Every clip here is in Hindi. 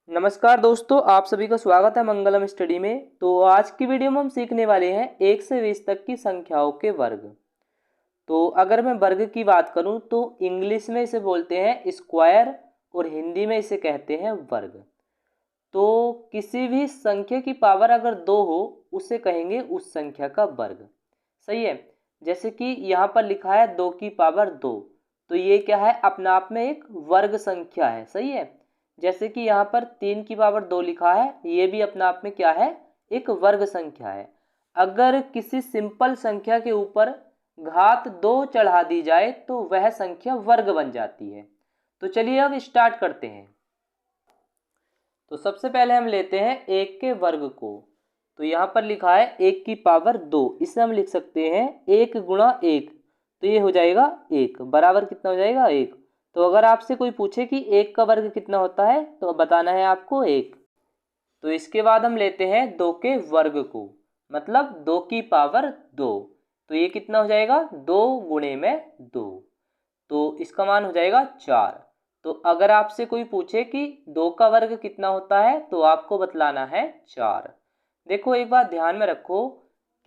नमस्कार दोस्तों, आप सभी का स्वागत है मंगलम स्टडी में। तो आज की वीडियो में हम सीखने वाले हैं 1 से 20 तक की संख्याओं के वर्ग। तो अगर मैं वर्ग की बात करूं तो इंग्लिश में इसे बोलते हैं स्क्वायर और हिंदी में इसे कहते हैं वर्ग। तो किसी भी संख्या की पावर अगर 2 हो उसे कहेंगे उस संख्या का वर्ग। सही है। जैसे कि यहाँ पर लिखा है 2 की पावर 2, तो ये क्या है, अपने आप में एक वर्ग संख्या है। सही है। जैसे कि यहाँ पर 3 की पावर 2 लिखा है, ये भी अपने आप में क्या है, एक वर्ग संख्या है। अगर किसी सिंपल संख्या के ऊपर घात 2 चढ़ा दी जाए तो वह संख्या वर्ग बन जाती है। तो चलिए अब स्टार्ट करते हैं। तो सबसे पहले हम लेते हैं 1 के वर्ग को। तो यहाँ पर लिखा है 1 की पावर 2, इसे हम लिख सकते हैं 1 गुणा 1। तो ये हो जाएगा 1 बराबर कितना हो जाएगा 1। तो अगर आपसे कोई पूछे कि 1 का वर्ग कितना होता है तो बताना है आपको 1। तो इसके बाद हम लेते हैं 2 के वर्ग को, मतलब 2 की पावर 2। तो ये कितना हो जाएगा, 2 गुणे में 2, तो इसका मान हो जाएगा 4। तो अगर आपसे कोई पूछे कि 2 का वर्ग कितना होता है तो आपको बतलाना है 4। देखो एक बात ध्यान में रखो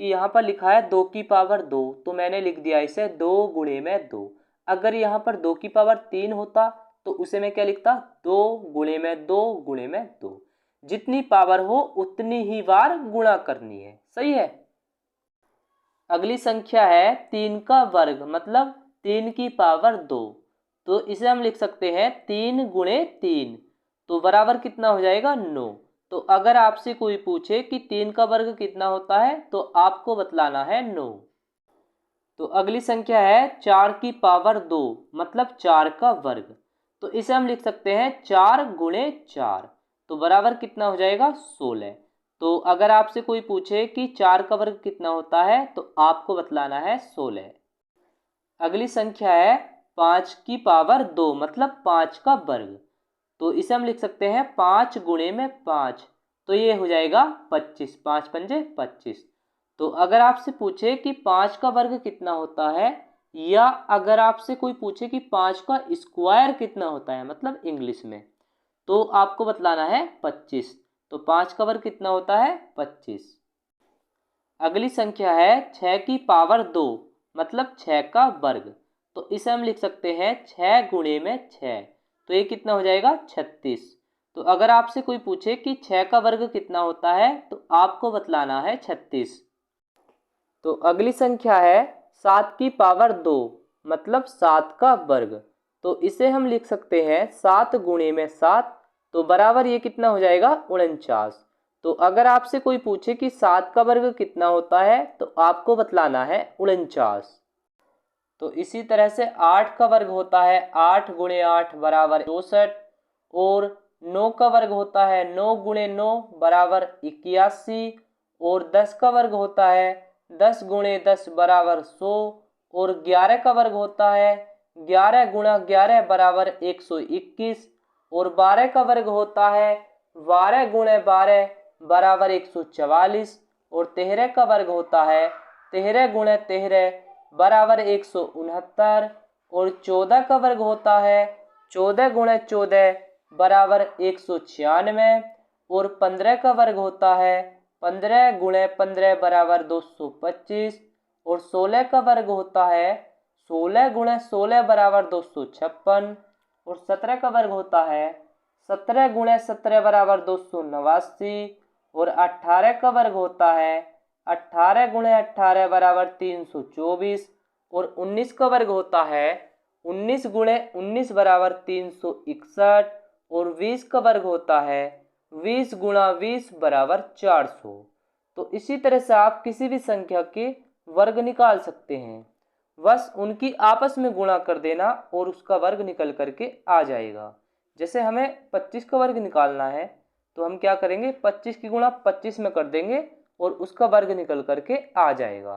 कि यहाँ पर लिखा है 2 की पावर 2, तो मैंने लिख दिया इसे 2 गुणे में 2। अगर यहाँ पर 2 की पावर 3 होता तो उसे मैं क्या लिखता, 2 गुणे में 2 गुणे में 2। जितनी पावर हो उतनी ही बार गुणा करनी है। सही है। अगली संख्या है 3 का वर्ग, मतलब 3 की पावर 2। तो इसे हम लिख सकते हैं 3 गुणे 3, तो बराबर कितना हो जाएगा 9। तो अगर आपसे कोई पूछे कि 3 का वर्ग कितना होता है तो आपको बतलाना है 9। तो अगली संख्या है 4 की पावर 2, मतलब 4 का वर्ग। तो इसे हम लिख सकते हैं 4 गुणे 4, तो बराबर कितना हो जाएगा 16। तो अगर आपसे कोई पूछे कि 4 का वर्ग कितना होता है तो आपको बतलाना है 16। अगली संख्या है 5 की पावर 2, मतलब 5 का वर्ग। तो इसे हम लिख सकते हैं 5 गुणे में 5, तो ये हो जाएगा 25। 5 पंजे 25। तो अगर आपसे पूछे कि 5 का वर्ग कितना होता है, या अगर आपसे कोई पूछे कि 5 का स्क्वायर कितना होता है, मतलब इंग्लिश में, तो आपको बतलाना है 25। तो 5 का वर्ग कितना होता है 25। अगली संख्या है 6 की पावर 2, मतलब 6 का वर्ग। तो इसे हम लिख सकते हैं 6 गुणे में 6, तो ये कितना हो जाएगा 36। तो अगर आपसे कोई पूछे कि 6 का वर्ग कितना होता है तो आपको बतलाना है 36। तो अगली संख्या है 7 की पावर 2, मतलब 7 का वर्ग। तो इसे हम लिख सकते हैं 7 गुणे में 7, तो बराबर ये कितना हो जाएगा 49। तो अगर आपसे कोई पूछे कि 7 का वर्ग कितना होता है तो आपको बतलाना है 49। तो इसी तरह से 8 का वर्ग होता है 8 गुणे 8 बराबर 64, और 9 का वर्ग होता है 9 गुणे 9 बराबर 81, और 10 का वर्ग होता है 10 गुणे 10 बराबर 100, और 11 का वर्ग होता है 11 गुणा 11 बराबर 121, और 12 का वर्ग होता है 12 गुणे 12 बराबर 144, और 13 का वर्ग होता है 13 गुणे 13 बराबर 169, और 14 का वर्ग होता है 14 गुणे 14 बराबर 196, और 15 का वर्ग होता है 15 गुणे 15 बराबर 225, और 16 का वर्ग होता है 16 गुणे 16 बराबर 256, और 17 का वर्ग होता है 17 गुणे 17 बराबर 289, और 18 का वर्ग होता है 18 गुणे 18 बराबर 324, और 19 का वर्ग होता है 19 गुणे 19 बराबर 361, और 20 का वर्ग होता है 20 गुणा 20 बराबर 400। तो इसी तरह से आप किसी भी संख्या के वर्ग निकाल सकते हैं, बस उनकी आपस में गुणा कर देना और उसका वर्ग निकल करके आ जाएगा। जैसे हमें 25 का वर्ग निकालना है तो हम क्या करेंगे, 25 की गुणा 25 में कर देंगे और उसका वर्ग निकल करके आ जाएगा।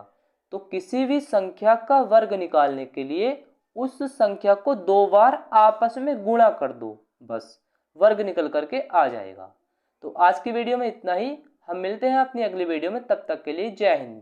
तो किसी भी संख्या का वर्ग निकालने के लिए उस संख्या को 2 बार आपस में गुणा कर दो, बस वर्ग निकल करके आ जाएगा। तो आज की वीडियो में इतना ही। हम मिलते हैं अपनी अगली वीडियो में, तब तक के लिए जय हिंद।